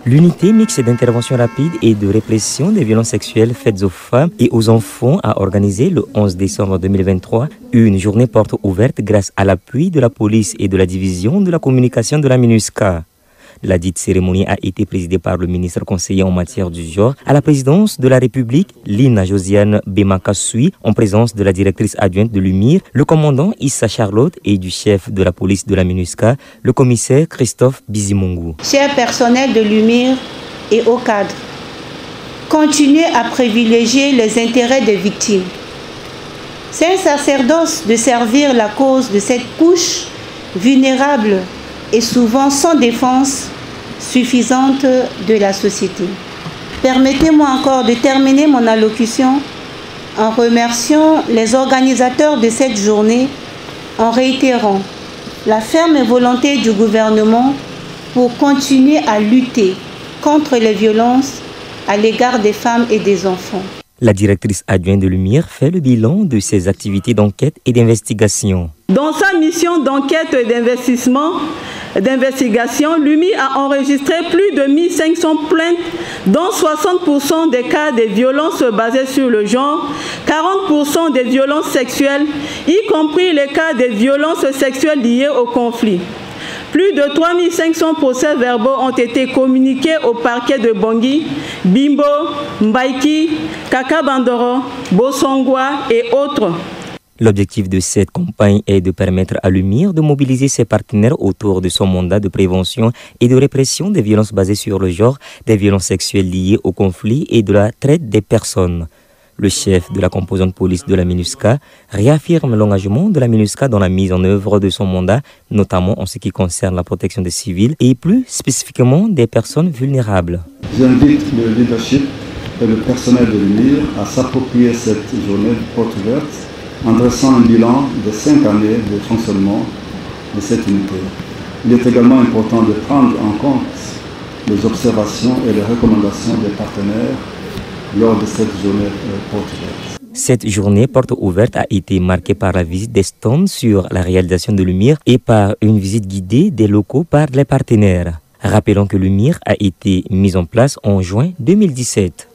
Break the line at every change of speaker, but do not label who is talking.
L'unité mixte d'intervention rapide et de répression des violences sexuelles faites aux femmes et aux enfants a organisé le 11 décembre 2023 une journée porte ouverte grâce à l'appui de la police et de la division de la communication de la MINUSCA. La dite cérémonie a été présidée par le ministre conseiller en matière du genre à la présidence de la République, Lina Josiane Bemakasui, en présence de la directrice adjointe de l'UMIR, le commandant Issa Charlotte et du chef de la police de la MINUSCA, le commissaire Christophe Bizimungu.
Chers personnels de l'UMIR et hauts cadres, continuez à privilégier les intérêts des victimes. C'est un sacerdoce de servir la cause de cette couche vulnérable et souvent sans défense suffisante de la société. Permettez-moi encore de terminer mon allocution en remerciant les organisateurs de cette journée, en réitérant la ferme volonté du gouvernement pour continuer à lutter contre les violences à l'égard des femmes et des enfants.
La directrice adjointe de l'UMIR fait le bilan de ses activités d'enquête et d'investigation.
Dans sa mission d'enquête et d'investigation, l'UMIR a enregistré plus de 1500 plaintes, dont 60% des cas de violences basées sur le genre, 40% des violences sexuelles, y compris les cas de violences sexuelles liées au conflit. Plus de 3500 procès-verbaux ont été communiqués au parquet de Bangui, Bimbo, Mbaïki, Kakabandoro, Bossongwa et autres.
L'objectif de cette campagne est de permettre à l'UMIR de mobiliser ses partenaires autour de son mandat de prévention et de répression des violences basées sur le genre, des violences sexuelles liées au conflit et de la traite des personnes. Le chef de la composante police de la MINUSCA réaffirme l'engagement de la MINUSCA dans la mise en œuvre de son mandat, notamment en ce qui concerne la protection des civils et plus spécifiquement des personnes vulnérables.
J'invite le leadership et le personnel de l'UMIR à s'approprier cette journée porte ouverte en dressant un bilan de 5 années de fonctionnement de cette unité. Il est également important de prendre en compte les observations et les recommandations des partenaires lors de cette journée porte ouverte.
Cette journée porte ouverte a été marquée par la visite des stands sur la réalisation de l'UMIR et par une visite guidée des locaux par les partenaires. Rappelons que l'UMIR a été mise en place en juin 2017.